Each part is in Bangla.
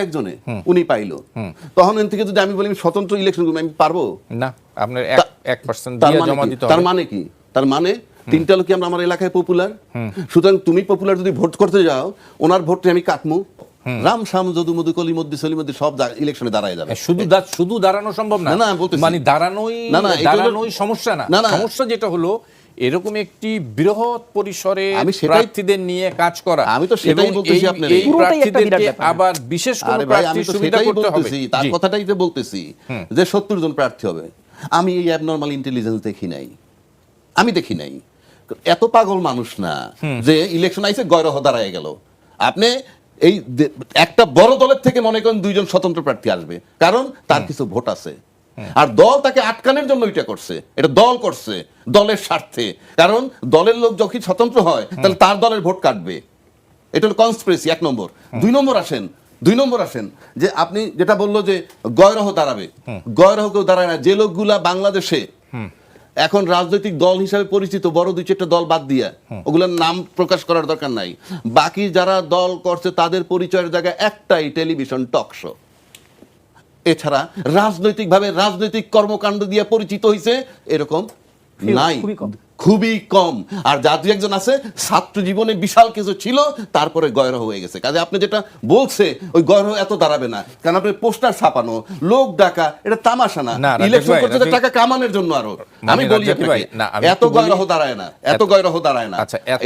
একজনে উনি পাইলো, তখন এর থেকে যদি আমি বলি স্বতন্ত্র ইলেকশন আমি পারবো না? আপনার 1% দিয়ে জমা দিতে হবে। তার মানে কি? তার মানে 3টা লোক আমরা আমার এলাকায় পপুলার, সুতরাং তুমি পপুলার যদি ভোট করতে যাও ওনার ভোটে আমি কাটমু, রাম শাম যদু মধু কলি মধ্যে সলি মধ্যে সব ইলেকশনে দাঁড়ায় যাবে। শুধু দাঁড়ানো সম্ভব না, মানে দাঁড়ানোই সমস্যা না। সমস্যা যেটা হলো এরকম একটি বৃহৎ পরিসরে প্রার্থীদের নিয়ে কাজ করা। আমি তো সেটাই বলতেছি আপনাদের, এই প্রার্থীদেরকে আবার বিশেষ করে প্রার্থী সুবিধা করতে হবে। তার কথাটাই তো বলতেছি যে 70 জন প্রার্থী হবে। আমি এই অ্যাবনরমাল ইন্টেলিজেন্স দেখি নাই, আমি দেখি নাই। এত পাগল মানুষ না যে ইলেকশন আইছে গয়রহ দাঁড়ায় গেল। আপনি এই একটা বড় দলের থেকে মনে করেন 2 জন স্বতন্ত্র প্রার্থী আসবে, কারণ তার কিছু ভোট আছে, আর দল তাকে আটকানোর জন্য এটা করছে। এটা দল করছে দলের স্বার্থে, কারণ দলের লোক যখন স্বতন্ত্র হয় তাহলে তার দলের ভোট কাটবে। এটা হলো কনস্পিরেসি 1 নম্বর। 2 নম্বর আসেন যে আপনি যেটা বললো যে গয়রহ দাঁড়াবে, গয়রহ কেউ দাঁড়ায় না। যে লোকগুলা বাংলাদেশে এখন রাজনৈতিক দল হিসাবে পরিচিত, বড় 2-4টা দল বাদ দিয়া, ওগুলোর নাম প্রকাশ করার দরকার নাই, বাকি যারা দল করছে তাদের পরিচয়ের জায়গায় একটাই টেলিভিশন টক শো। এছাড়া রাজনৈতিকভাবে রাজনৈতিক কর্মকাণ্ড দিয়ে পরিচিত হয়েছে এরকম নাই, খুবই কম। আর যা 2-1 আছে ছাত্র জীবনে বিশাল কিছু ছিল, তারপরে গয়রহ হয়ে গেছে। কাজে আপনি যেটা বলছে ওই গয়রহ এত দাঁড়াবে না, কারণ আপনি পোস্টার ছাপানো, লোক ডাকা, এটা তামাশা না। ইলেকশন করতে টাকা কামানোর জন্য আরো আমি বলি এত গয়রহ দাঁড়ায় না, এত গয়রহ দাঁড়ায় না।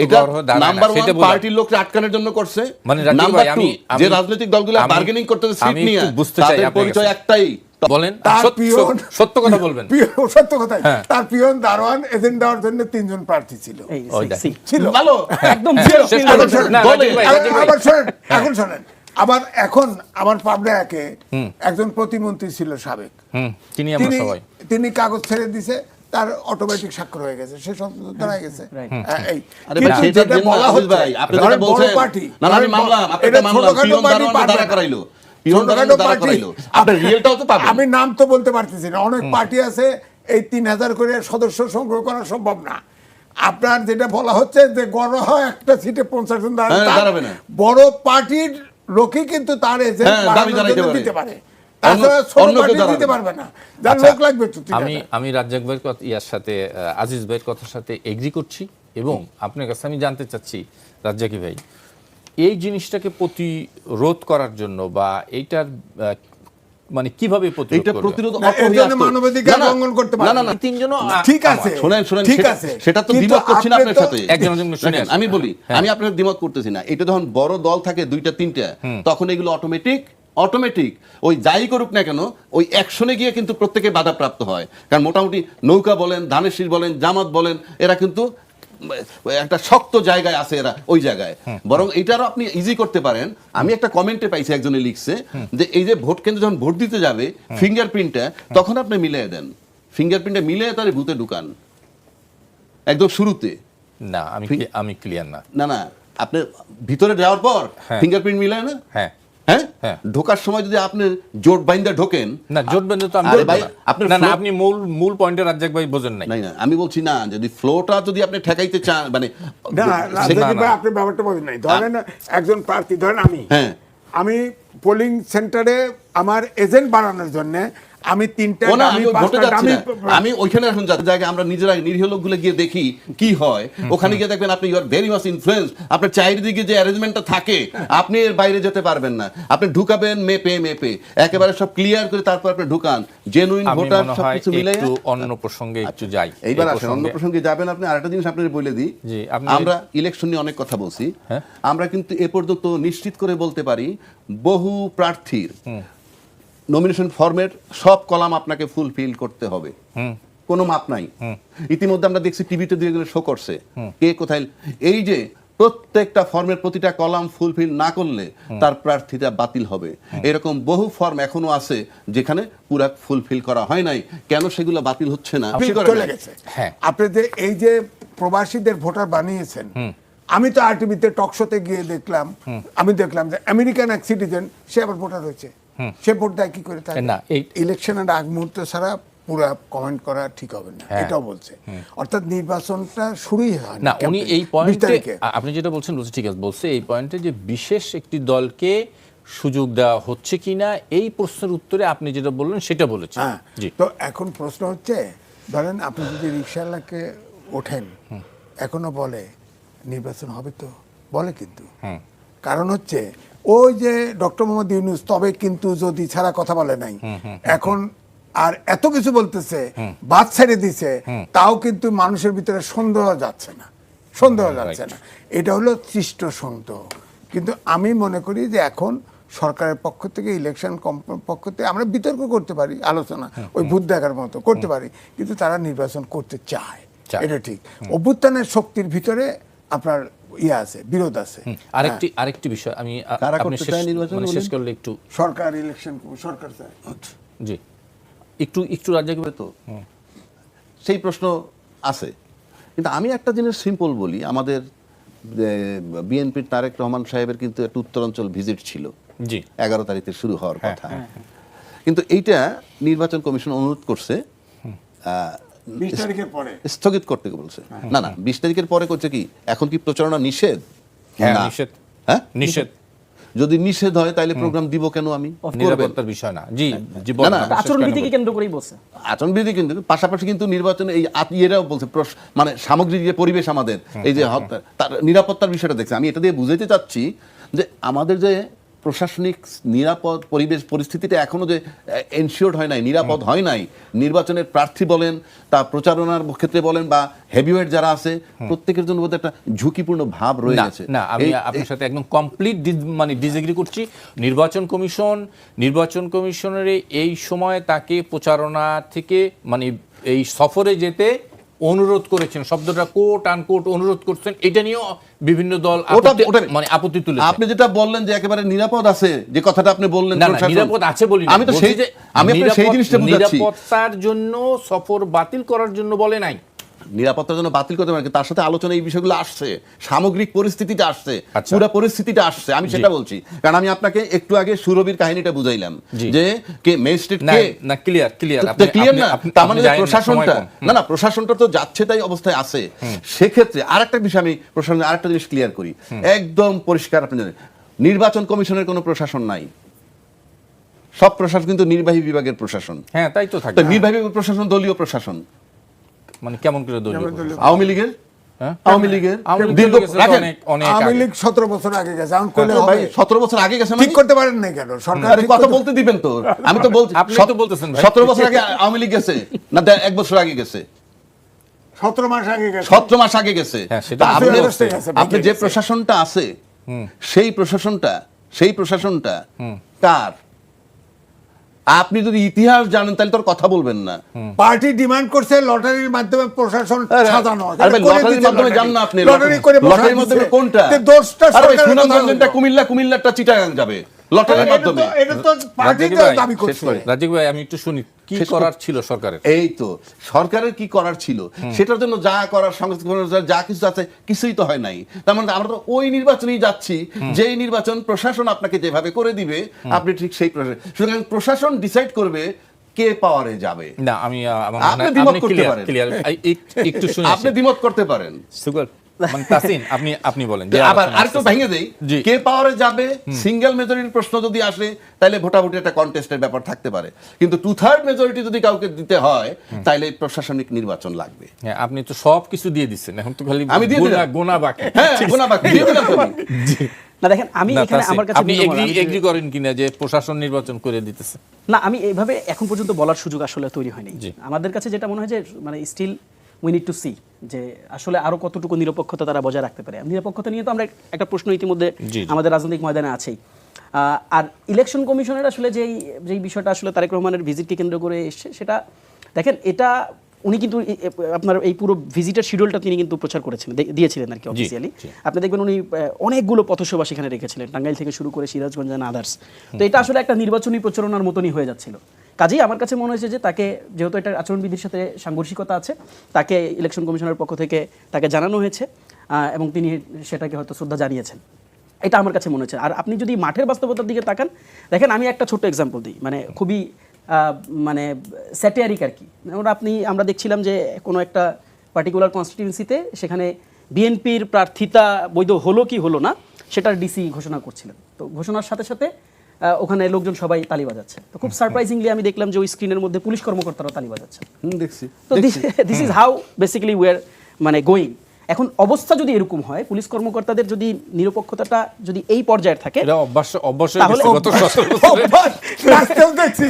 এটা নাম্বার 1 পার্টির লোককে আটকানোর জন্য করছে। নাম্বার 2 যে রাজনৈতিক দলগুলো বার্গেনিং করতেছে সিট নিয়ে, তাদের পরিচয় একটাই। বলেন, সত্য কথা বলবেন। সত্য কথাই, তার পিয়ন দারোয়ান এজেন্ট দেওয়ার জন্য 3 জন প্রার্থী ছিল। ভালো, একদম এখন শোনেন, আবার এখন আমার পাবনাকে একজন প্রতিমন্ত্রী ছিল সাবেক, তিনি কাগজ ছেড়ে দিছে, তার অটোমেটিক স্বাক্ষর হয়ে গেছে, সে স্বতন্ত্র দাঁড়ায় গেছে। আমি নাম তো বলতে পারতেছি না, অনেক পার্টি আছে, এই 3000 করে সদস্য সংগ্রহ করা সম্ভব না। আপনার যেটা বলা হচ্ছে যে গণহ একটা সিটে 50 জন দাঁড়াবে না, বড় পার্টির লোকই কিন্তু তার এজেন্ট দিতে পারে, আমি রাজ্জাক ভাইয়ের ইয়ার সাথে, আজিজ ভাইয়ের কথার সাথে এগ্রি করছি, এবং আপনার কাছে আমি জানতে চাচ্ছি রাজ্জাকি ভাই, এই জিনিসটাকে প্রতিরোধ করার জন্য বা এইটার মানে কিভাবে প্রতিরোধ মানবাধিকার লঙ্ঘন করতে পারে না। 3 জন ঠিক আছে, ঠিক আছে, সেটা তো দ্বিমত করছি না আপনার সাথে। আমি বলি, আমি আপনার দ্বিমত করতেছি না। এটা যখন বড় দল থাকে 2-3টা, তখন এগুলো অটোমেটিক ওই যাই করুক না কেন ওই অ্যাকশনে গিয়ে কিন্তু প্রত্যেকে বাধাপ্রাপ্ত হয়। কারণ মোটামুটি নৌকা বলেন, ধানের বলেন, জামাত বলেন, এরা কিন্তু একটা শক্ত জায়গায় আছে, এরা ওই জায়গায়। বরং এটারও আপনি ইজি করতে পারেন। আমি একটা কমেন্টে পাইছি, একজনে লিখছে যে এই যে ভোট কেন্দ্রে যখন ভোট দিতে যাবে ফিঙ্গারপ্রিন্টটা তখন আপনি মিলিয়ে দেন, ফিঙ্গারপ্রিন্টটা মিলিয়ে তার ভূতে ঢুকান একদম শুরুতে। না, আমি ক্লিয়ার না, আপনি ভিতরে যাওয়ার পর ফিঙ্গারপ্রিন্ট মিলায় না, হ্যাঁ, ঢোকার সময় যদি আপনি জোট বাইন্দা ঢোকেন, না জোট বাইন্দা তো আপনি মূল পয়েন্টে রাজ্জাক ভাই বোঝেন নাই। না, আমি বলছি না, যদি ফ্লোটা যদি আপনি ঠেকাইতে চান, মানে আপনি ব্যাপারটা বোঝেন নাই। ধরেন একজন প্রার্থী, ধরেন আমি পোলিং সেন্টারে আমার এজেন্ট বানানোর জন্য আমি 3টা আমি ওইখানে এখন জায়গায় আমরা নিজেরা নিরীহ লোকগুলো গিয়ে দেখি কি হয়। ওখানে গিয়ে দেখবেন আপনি you are very much influence. আপনার চারিদিকে যে অ্যারেঞ্জমেন্টটা থাকে আপনি এর বাইরে যেতে পারবেন না। আপনি ঢুকাবেন মেপে একেবারে সব ক্লিয়ার করে তারপর আপনি ঢুকান। জেনুইন ভোটার সবকিছু মিলে। একটু অন্য প্রসঙ্গে একটু যাই। এইবার আসেন অন্য প্রসঙ্গে যাবেন আপনি। আরেকটা জিনিস আপনাদের বলে দিই, আমরা ইলেকশন নিয়ে অনেক কথা বলছি, আমরা কিন্তু এ পর্যন্ত নিশ্চিত করে বলতে পারি বহু প্রার্থীর নমিনেশন ফর্মের সব কলাম আপনাকে ফুলফিল করতে হবে, কোনো মাপ নাই। ইতিমধ্যে আমরা দেখছি টিভিতে দিয়ে শো করছে কে কোথায়। এই যে প্রত্যেকটা ফর্মের প্রতিটা কলাম ফুলফিল না করলে তার প্রার্থীটা বাতিল হবে। এরকম বহু ফর্ম এখনো আছে যেখানে পুরো ফুলফিল করা হয় নাই। কেন সেগুলো বাতিল হচ্ছে না? আপনি যে এই যে প্রবাসীদের ভোটার বানিয়েছেন, আমি তো আরটিভিতে টকশোতে গিয়ে দেখলাম, যে আমেরিকান এক সিটিজেন সে আবার ভোটার হয়েছে, সে ভোট দেয় কি করে? ইলেকশনের আগ মুহূর্তে ছাড়া পুরো কমেন্ট করা ঠিক হবে না, এটাও বলছে। অর্থাৎ নির্বাচনটা শুরুই হয় না। উনি এই পয়েন্টে, আপনি যেটা বলছেন ঠিক আছে, বলছে এই পয়েন্টে যে বিশেষ একটি দলকে সুযোগ দেওয়া হচ্ছে কিনা এই প্রশ্নের উত্তরে আপনি যেটা বললেন সেটা বলেছেন। হ্যাঁ, জি, তো এখন প্রশ্ন হচ্ছে, ধরেন আপনি যদি রিকশাওয়ালাকে ওঠেন, এখনো বলে নির্বাচন হবে, তো বলে কিন্তু কারণ হচ্ছে ওই যে ডক্টর মোহাম্মদ ইউনূস তবে কিন্তু যদি ছাড়া কথা বলে নাই, এখন আর এত কিছু বলতেছে, বাদ ছেড়ে দিছে, তাও কিন্তু মানুষের ভিতরে সন্দেহ যাচ্ছে না, সন্দেহ যাচ্ছে না, এটা হলো সৃষ্ট সন্দেহ। কিন্তু আমি মনে করি যে এখন সরকারের পক্ষ থেকে, ইলেকশন পক্ষ থেকে আমরা বিতর্ক করতে পারি, আলোচনা ওই ভূত দেখার মতো করতে পারি, কিন্তু তারা নির্বাচন করতে চায়, এটা ঠিক। অভ্যুত্থানের শক্তির ভিতরে আপনার ইয়ে আছে, বিরোধ আছে। আরেকটি বিষয় আমি কারা আপনি করতে চায় নির্বাচন মানে শেষ বলেন? করলে একটু সরকার ইলেকশন, সরকার চায়। জি একটু রাজ্জাক ভাই, তো সেই প্রশ্ন আছে, কিন্তু আমি একটা জিনিস সিম্পল বলি, আমাদের বিএনপির তারেক রহমান সাহেবের কিন্তু একটা উত্তরাঞ্চল ভিজিট ছিল, জি 11 তারিখে শুরু হওয়ার কথা, কিন্তু এইটা নির্বাচন কমিশন অনুরোধ করছে 20 তারিখের পরে স্থগিত করতে বলছে। না না, 20 তারিখের পরে করছে কি, এখন কি প্রচারণা নিষেধ? হ্যাঁ, না। নিষেধ, হ্যাঁ, নিষেধ, যদি নিষেধ হয় তাহলে প্রোগ্রাম দিব কেন আমি? নিরাপত্তার বিষয় না। জি জি, না, না, আচরণবিধিকে কেন্দ্র করেই বলছে। আচরণবিধি কিন্তু পাশাপাশি কিন্তু নির্বাচনে এই ইয়েরাও বলছে, মানে সামগ্রিক যে পরিবেশ আমাদের এই যে তার নিরাপত্তার বিষয়টা দেখছে। আমি এটা দিয়ে বুঝাইতে চাচ্ছি যে আমাদের যে প্রশাসনিক নিরাপদ পরিবেশ পরিস্থিতিটা এখনো যে এনশিওর্ড হয় নাই, নিরাপদ হয় নাই, নির্বাচনের প্রার্থী বলেন, তা প্রচারণার ক্ষেত্রে বলেন, বা হেভিওয়েট যারা আছে, প্রত্যেকের জন্য বোধহয় একটা ঝুঁকিপূর্ণ ভাব রয়ে গেছে। না, আমি আপনার সাথে একদম কমপ্লিট মানে ডিসএগ্রি করছি। নির্বাচন কমিশনের এই সময় তাকে প্রচারণা থেকে মানে এই সফরে যেতে অনুরোধ করেছেন, শব্দটা কোট আনকোট অনুরোধ করছেন, এটা নিয়েও বিভিন্ন দল মানে আপত্তি তুলেছে। আপনি যেটা বললেন যে একেবারে নিরাপদ আছে, যে কথাটা আপনি বললেন, না, নিরাপদ আছে বলি না, আমি তো সেই যে আমি আপনাকে সেই জিনিসটা বুঝাচ্ছি, নিরাপত্তার জন্য সফর বাতিল করার জন্য বলে নাই, নিরাপত্তার জন্য বাতিল করতে পারে, তার সাথে আলোচনা এই বিষয়গুলো আসছে, সামগ্রিক পরিস্থিতিটা আসছে, পুরো পরিস্থিতিটা আসছে, আমি সেটা বলছি। কারণ আমি আপনাকে একটু আগে সুরভির কাহিনীটা বুঝাইলাম যে কে ম্যাজিস্ট্রেট কে না, ক্লিয়ার ক্লিয়ার না, তার মানে প্রশাসনটা না প্রশাসনটা তো যাচ্ছে তাই অবস্থায় আছে। সেক্ষেত্রে আরেকটা বিষয় আমি প্রশাসনের আরেকটা জিনিস ক্লিয়ার করি, একদম পরিষ্কার, আপনি জানেন নির্বাচন কমিশনের কোনো প্রশাসন নাই, সব প্রশাসন কিন্তু নির্বাহী বিভাগের প্রশাসন। হ্যাঁ, তাই তো থাকে। নির্বাহী প্রশাসন দলীয় প্রশাসন, মানে কেমন করে দলীয়? আওয়ামী লীগের আওয়ামী লীগের আওয়ামী লীগ 17 বছর আগে গেছে, এখন কইলে হবে? 17 বছর আগে গেছে, ঠিক করতে পারেন না কেন? সরকার কথা বলতে দিবেন তো? আমি তো বলছি, আপনি তো বলতেছেন ভাই 17 বছর আগে আওয়ামী লীগ গেছে না, 1 বছর আগে গেছে, 17 মাস আগে গেছে, 17 মাস আগে গেছে। হ্যাঁ, সেটা আপনি যে প্রশাসনটা আছে, সেই প্রশাসনটা কার? আপনি যদি ইতিহাস জানেন তাহলে তোর কথা বলবেন না। পার্টি ডিমান্ড করছে লটারির মাধ্যমে প্রশাসন সাজানো, লটারির মাধ্যমে জান না আপনি, লটারি করে লটারির মাধ্যমে কোনটা? দোষটা সুনামগঞ্জেরটা কুমিল্লাটা চিটাগাং যাবে লটারির মাধ্যমে। এটা তো পার্টি দাবি করছে। রাজীব ভাই, আমি একটু শুনি কি করার ছিল সরকারের। এই তো সরকারের কি করার ছিল, সেটার জন্য যা করার সংস্কার যা কিছু আছে কিছুই তো হয় নাই। তার মানে আমরা তো ওই নির্বাচনেই যাচ্ছি, যেই নির্বাচন প্রশাসন আপনাকে যেভাবে করে দিবে, আপনি ঠিক সেই সুতরাং প্রশাসন ডিসাইড করবে কে পাওয়ারে যাবে। না, আমি আপনি দ্বিমত করতে পারেন, একটু শুনি, আপনি দ্বিমত করতে পারেন। মানে তাসিন, আপনি বলেন। আবার আরেকটু ভেঙে দেই, কে পাওয়ারে যাবে, সিঙ্গেল মেজরিটির প্রশ্ন যদি আসে তাহলে ভোটাভুটি একটা কন্টেস্টের ব্যাপার থাকতে পারে, কিন্তু 2/3 মেজরিটি যদি কাউকে দিতে হয় তাহলে প্রশাসনিক নির্বাচন লাগবে। হ্যাঁ, আপনি তো সবকিছু দিয়ে দিচ্ছেন, এখন তো খালি আমি দিয়ে দিলাম গোনা বাকি। হ্যাঁ, গোনা বাকি দিয়ে দিলাম তো। না দেখেন, আমি এখানে আমার কাছে আপনি এগ্রি করেন কিনা যে প্রশাসন নির্বাচন করে দিতেছে? না, আমি এইভাবে এখন পর্যন্ত বলার সুযোগ আসলে তৈরি হয়নি। আমাদের কাছে যেটা মনে হয় যে মানে still we need to see যে আসলে আরো কতটুকু নিরপেক্ষতা তারা বজায় রাখতে পারে। নিরপেক্ষতা নিয়ে তো আমরা একটা প্রশ্ন ইতিমধ্যে আমাদের রাজনৈতিক ময়দানে আছেই। আর ইলেকশন কমিশনের আসলে যেই বিষয়টা আসলে তারেক রহমানের ভিজিটকে কেন্দ্র করে এসছে, সেটা দেখেন, এটা উনি কিন্তু আপনার এই পুরো ভিজিটের শিডিউলটা তিনি কিন্তু প্রচার করেছেন, দিয়েছিলেন আর কি অফিসিয়ালি। আপনি দেখবেন উনি অনেকগুলো পথসভা সেখানে রেখেছিলেন, টাঙ্গাইল থেকে শুরু করে সিরাজগঞ্জ এন্ড আদার্স। তো এটা আসলে একটা নির্বাচনী প্রচারণার মতনই হয়ে যাচ্ছিল। কাজেই আমার কাছে মনে হয়েছে যে তাকে, যেহেতু এটা আচরণবিধির সাথে সাংঘর্ষিকতা আছে, তাকে ইলেকশন কমিশনের পক্ষ থেকে তাকে জানানো হয়েছে এবং তিনি সেটাকে হয়তো শ্রদ্ধা জানিয়েছেন, এটা আমার কাছে মনে হচ্ছে। আর আপনি যদি মাঠের বাস্তবতার দিকে তাকান, দেখেন আমি একটা ছোট্ট এক্সাম্পল দিই, মানে খুবই মানে স্যাটিয়ারিক আর কি। আমরা দেখছিলাম যে কোনো একটা পার্টিকুলার কনস্টিটিউয়েন্সিতে সেখানে বিএনপির প্রার্থিতা বৈধ হলো কি হলো না সেটার ডিসি ঘোষণা করছিলেন। তো ঘোষণার সাথে সাথে ওখানে লোকজন সবাই তালি বাজাচ্ছে। তো খুব সারপ্রাইজিংলি আমি দেখলাম যে ওই স্ক্রিনের মধ্যে পুলিশ কর্মকর্তারা তালি বাজাচ্ছে। দেখছি তো this is how basically we are মানে গোয়িং। এখন অবস্থা যদি এরকম হয়, পুলিশ কর্মকর্তাদের যদি নিরপেক্ষতাটা যদি এই পর্যায়ে থাকে, এটা অবশ্যই তাহলে- গত 17 বছরে নাচতেও দেখছি,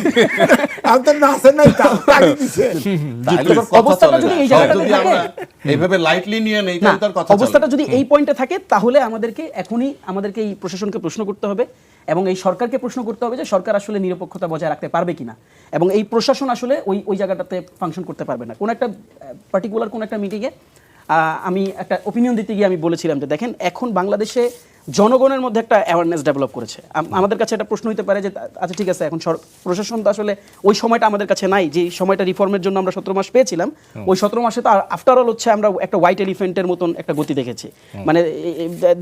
আমি তো নাচে নাই, তালি দিছে। তাহলে তোর কথা অবস্থাটা চলে যদি না। এই সব জায়গাটাতে যদি থাকে- আমরা এইভাবে লাইটলি নিয়ে নেই না, তাহলে তার কথা চলে অবস্থাটা না। যদি এই পয়েন্টে থাকে তাহলে আমাদেরকে এখনই আমাদেরকে এই প্রশাসনকে প্রশ্ন করতে হবে এবং এই সরকারকে প্রশ্ন করতে হবে যে সরকার আসলে নিরপেক্ষতা বজায় রাখতে পারবে কিনা, এবং এই প্রশাসন আসলে ওই জায়গাটাতে ফাংশন করতে পারবে না। কোন একটা পার্টিকুলার কোন একটা মিটিংয়ে আমি একটা ওপিনিয়ন দিতে গিয়ে আমি বলেছিলাম যে দেখেন, এখন বাংলাদেশে জনগণের মধ্যে একটা অ্যাওয়ারনেস ডেভেলপ করেছে। আমাদের কাছে একটা প্রশ্ন হতে পারে যে আচ্ছা ঠিক আছে, এখন প্রশাসন তো আসলে ওই সময়টা আমাদের কাছে নাই, যে সময়টা রিফর্মের জন্য আমরা 17 মাস পেয়েছিলাম, ওই 17 মাসে তো আফটার অল হচ্ছে আমরা একটা হোয়াইট এলিফেন্টের মতন একটা গতি দেখেছি। মানে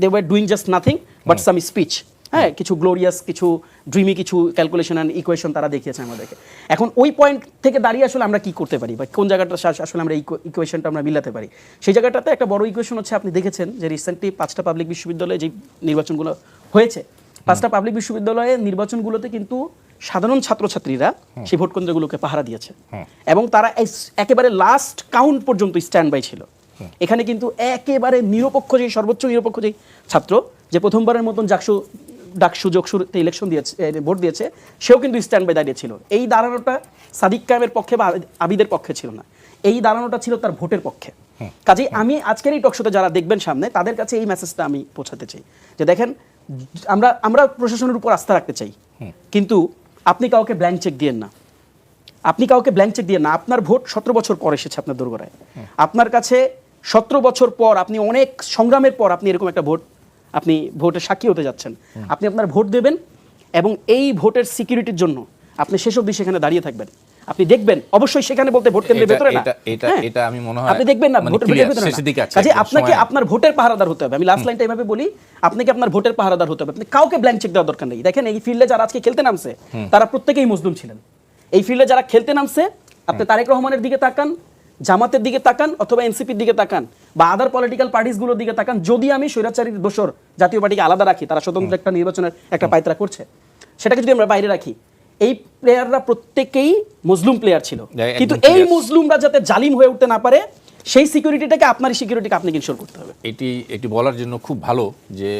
they were doing just nothing but some speech, হ্যাঁ, কিছু গ্লোরিয়াস, কিছু ড্রিমি, কিছু ক্যালকুলেশন অ্যান্ড ইকুয়েশন তারা দেখিয়েছে আমাদেরকে। এখন ওই পয়েন্ট থেকে দাঁড়িয়ে আসলে আমরা কি করতে পারি বা কোন জায়গাটা আসলে আমরা ইকুয়েশনটা আমরা মিলাতে পারি, সেই জায়গাটাতে একটা বড় ইকুয়েশন হচ্ছে, আপনি দেখেছেন যে রিসেন্টলি 5টা পাবলিক বিশ্ববিদ্যালয়ে যে নির্বাচনগুলো হয়েছে, 5টা পাবলিক বিশ্ববিদ্যালয়ের নির্বাচনগুলোতে কিন্তু সাধারণ ছাত্রছাত্রীরা সেই ভোট কেন্দ্রগুলোকে পাহারা দিয়েছে এবং তারা একেবারে লাস্ট কাউন্ট পর্যন্ত স্ট্যান্ড বাই ছিল। এখানে কিন্তু একেবারে নিরপেক্ষ, যে সর্বোচ্চ নিরপেক্ষ যে ছাত্র, যে প্রথমবারের মতন ডাকসু যোগসুতে ইলেকশন দিয়েছে, ভোট দিয়েছে, সেও কিন্তু স্ট্যান্ড বাই দাঁড়িয়েছিল। এই দাঁড়ানোটা সাদিক কায়েমের পক্ষে বা আবিদের পক্ষে ছিল না, এই দাঁড়ানোটা ছিল তার ভোটের পক্ষে। কাজেই আমি আজকের এই টকশোতে যারা দেখবেন সামনে, তাদের কাছে এই মেসেজটা আমি পৌঁছাতে চাই যে দেখেন, আমরা প্রশাসনের উপর আস্থা রাখতে চাই, কিন্তু আপনি কাউকে ব্ল্যাঙ্ক চেক দিয়েন না। আপনি কাউকে ব্ল্যাঙ্ক চেক দিয়েন না। আপনার ভোট 17 বছর পর এসেছে আপনার দোরগোড়ায়। আপনার কাছে 17 বছর পর, আপনি অনেক সংগ্রামের পর আপনি এরকম একটা আপনি ভোটের সাক্ষী হতে যাচ্ছেন। আপনি আপনার ভোট দেবেন এবং এই ভোটের সিকিউরিটির জন্য আপনি শেষ অবধি সেখানে দাঁড়িয়ে থাকবেন। আপনি দেখবেন, অবশ্যই সেখানে বলতে ভোট কেন্দ্রের ভেতরে না, এটা আমি মনে হয় আপনি দেখবেন না ভোটের ভেতরে না। কাজে আপনাকে আপনার ভোটের পাহারাদার হতে হবে। আমি লাস্ট লাইনটা এভাবে বলি, আপনাকে আপনার ভোটের পাহারাদার হতে হবে। আপনি কাউকে ব্ল্যাঙ্ক চেক দেওয়ার দরকার নেই। দেখেন, এই ফিল্ডে যারা আজকে খেলতে নামছে তারা প্রত্যেকেই মজলুম ছিলেন। এই ফিল্ডে যারা খেলতে নামছে, আপনি তারেক রহমানের দিকে তাকান, জামাতের দিকে তাকান, অথবা এনসিপির দিকে তাকান, বা আদার পলিটিক্যাল পার্টিসগুলোর দিকে তাকান। যদি আমি স্বৈরাচারীর দোসর জাতীয় পার্টিকে আলাদা রাখি, তারা স্বতন্ত্র একটা নির্বাচনের একটা পায়তারা করছে, সেটাকে যদি আমরা বাইরে রাখি, এই প্লেয়াররা প্রত্যেকেই মুসলিম প্লেয়ার ছিল, কিন্তু এই মুসলিমরা যাতে জালিম হয়ে উঠতে না পারে, সেই সিকিউরিটিটাকে, আপনার সিকিউরিটিকে আপনাকে ইনশিওর করতে হবে। এটি বলার জন্য খুব ভালো যে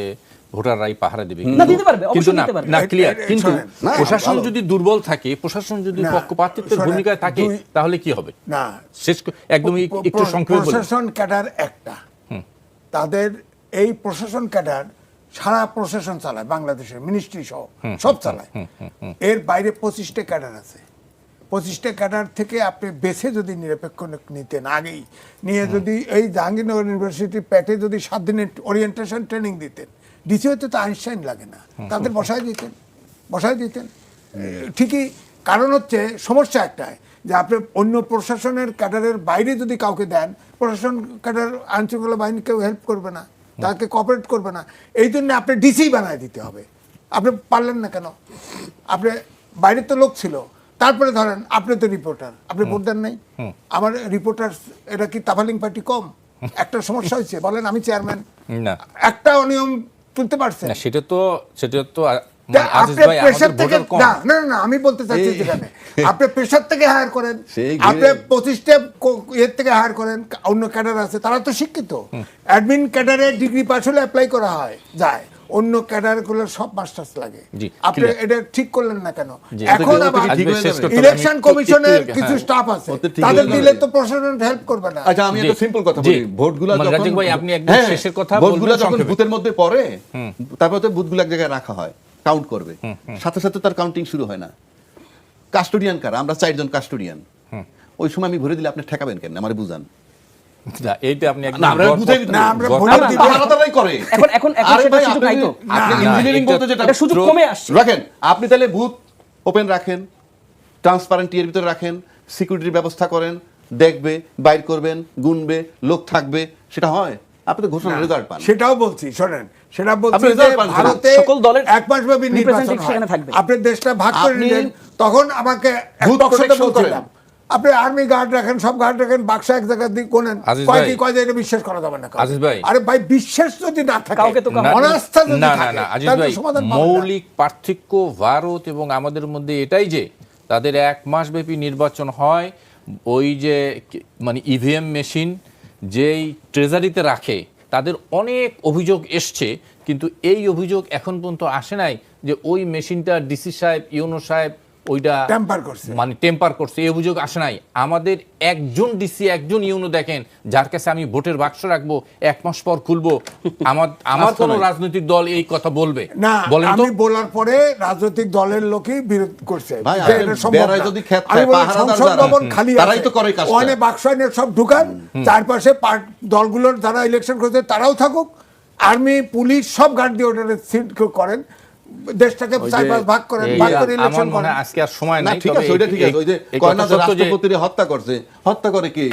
ভোটাররাই পাহারা দেবে, না, দিতে পারবে, অবশ্যই দিতে পারবে। না ক্লিয়ার। কিন্তু না, প্রশাসন ভালো। যদি দুর্বল থাকে, প্রশাসন যদি পক্ষপাতিত্বের ভূমিকায় থাকে, তাহলে কি হবে? না, শেষ একদমই একটু সংক্ষেপে বলুন। প্রশাসন ক্যাডার একটা, তাদের এই প্রশাসন ক্যাডার সারা প্রশাসন চালায়, বাংলাদেশের মিনিস্ট্রি সহ সব চালায়। এর বাইরে 25টা ক্যাডার আছে। 25টা ক্যাডার থেকে আপনি বেছে যদি নিরপেক্ষ নিতেন আগেই, নিয়ে যদি এই জাহাঙ্গীরনগর ইউনিভার্সিটি প্যাটে যদি 7 দিনের ওরিয়েন্টেশন ট্রেনিং দিতেন, ডিসি হতে তো আইনস্টাইন লাগে না, তাদের বসায় দিতেন। ঠিকই, কারণ হচ্ছে সমস্যা একটাই যে আপনি অন্য প্রশাসনের ক্যাডারের বাইরে যদি কাউকে দেন, প্রশাসন ক্যাডার আইনশৃঙ্খলা বাহিনী কেউ হেল্প করবে না, তাকে কোঅপারেট করবে না। এই জন্য আপনি ডিসি বানায় দিতে হবে। আপনি পারলেন না কেন? আপনি বাইরে তো লোক ছিল, তারপরে ধরেন আপনি তো রিপোর্টার, আপনি ভোট দেন নাই। আমার রিপোর্টার, এটা কি তাফালিং পার্টি কম? একটা সমস্যা হয়েছে, বলেন আমি চেয়ারম্যান, না একটা অনিয়ম তুলতে পারছেন। না, সেটা তো তা আজিজ আপনি ভাই, প্রেশার আমাদের থেকে ভোটার কম। না, আমি বলতে চাচ্ছি যেখানে আপনি প্রেশার থেকে হায়ার করেন, সেই আপনি 25টা এর থেকে হায়ার করেন, অন্য ক্যাডার আছে, তারা তো শিক্ষিত। অ্যাডমিন ক্যাডারে ডিগ্রি পাস হলে অ্যাপ্লাই করা যায়, অন্য ক্যাডারগুলোর সব মাস্টার্স লাগে। জি, আপনি clear। এটা ঠিক করলেন না কেন? জি, এখন ওটা আবার ঠিক হয়ে যাবে। ইলেকশন কমিশনের একটু- কিছু হ্যাঁ। স্টাফ আছে, ওটা ঠিক তাদের হয়ে দিলে যাবে। তো প্রশাসন হেল্প করবে না। আচ্ছা, আমি একটা জি, সিম্পল কথা জি। বলি। ভোটগুলা মানে যখন রাজীব ভাই, আপনি একদম হ্যাঁ, শেষের কথা ভোটগুলা বলবেন যখন সংক্ষেপে। বুথের মধ্যে পড়ে, তারপর তো বুথগুলো এক জায়গায় রাখা হয়, কাউন্ট করবে, সাথে সাথে তার কাউন্টিং শুরু হয় না। কাস্টোডিয়ান কারা? আমরা 4 জন কাস্টোডিয়ান। ওই সময় আমি ভরে দিলে আপনি ঠেকাবেন কেন? আমারে বুঝান। না, এইটা আপনি একদম না, আমরা বুঝাই দিতে না, পারি। আমরা গড়- ভোট আরে দিব। তারাই করে। এখন আরে সেটা ভাই, সুযোগ নাই তো। আপনি না, ইঞ্জিনিয়ারিং এটা- বলতে যেটা এটা সুযোগ কমে আসছে। রাখেন, আপনি তাহলে বুথ ওপেন রাখেন, ট্রান্সপারেন্ট এর ভিতরে রাখেন, সিকিউরিটির ব্যবস্থা করেন, দেখবে, বাইর করবেন, গুনবে, লোক থাকবে, সেটা হয়? আপনি তো ঘোষণা রেজাল্ট পান। সেটাও বলছি, শোনেন, সেটা বলছি আপনি যে result পান, ভারতে সকল দলের এক মাসব্যাপী নির্বাচন representative সেখানে হয়। থাকবে। আপনি দেশটা ভাগ করে আপনি নিলেন, তখন আমাকে ভূত টকশোতে protection বলছিলাম, আপনি আর্মি গার্ড রাখেন, সব গার্ড রাখেন, বাক্সা এক জায়গায় দিয়ে কোনেন, আজিজ কয় ভাই, কি কয় এটা বিশ্বাস করা যাবে না কাউকে। আজিজ ভাই, আরে ভাই বিশ্বাস যদি না থাকে, কাউকে তো অনাস্থা যদি না না থাকে, না আজিজ তাহলে ভাই, তো সমাধান পাবেন না। মৌলিক পার্থক্য ভারত এবং আমাদের মধ্যে এটাই যে তাদের 1 মাস ব্যাপী নির্বাচন হয়, ওই যে মানে ইভিএম মেশিন যেই ট্রেজারিতে রাখে, তাদের অনেক অভিযোগ এসছে, কিন্তু এই অভিযোগ এখন পর্যন্ত আসে নাই যে ওই মেশিনটা ডিসি সাহেব, ইউনো সাহেব ওইটা টেম্পার করছে। মানে টেম্পার করছে, এই অভিযোগ আসে নাই। আমাদের একজন ডিসি, একজন ইউনো দেখেন, যার কাছে আমি ভোটের বাক্স রাখবো, 1 মাস পর খুলবো, আমার কোন রাজনৈতিক দল এই কথা বলবে? না, বলেন তো। আমি বলার পরে রাজনৈতিক দলের লোকই বিরোধ করছে ভাই, যে আপনি এটা সম্ভব বেড়ায় না। যদি ক্ষেত আমি খায়, বলি পাহারাদার সংসদ যারা, ভবন খালি তারাই আছে, তো করে কাজটা। ওখানে বাক্স এনে সব ঢুকান, চারপাশে দলগুলোর যারা ইলেকশন করছে তারাও থাকুক, আর্মি পুলিশ সব গার্ড দিয়ে ওটা সিট করেন, দেশটাকে ওই যে 4-5 ভাগ করেন, এই ভাগ করে আমার ইলেকশন মনে করেন। হয় আজকে আর সময় না নাই, ঠিক তবে আছে, ওইটা ঠিক আছে। ওই যে এই কয় না কথা যে সত্য যে রাষ্ট্রপতিরে হত্যা করছে, হত্যা করে কি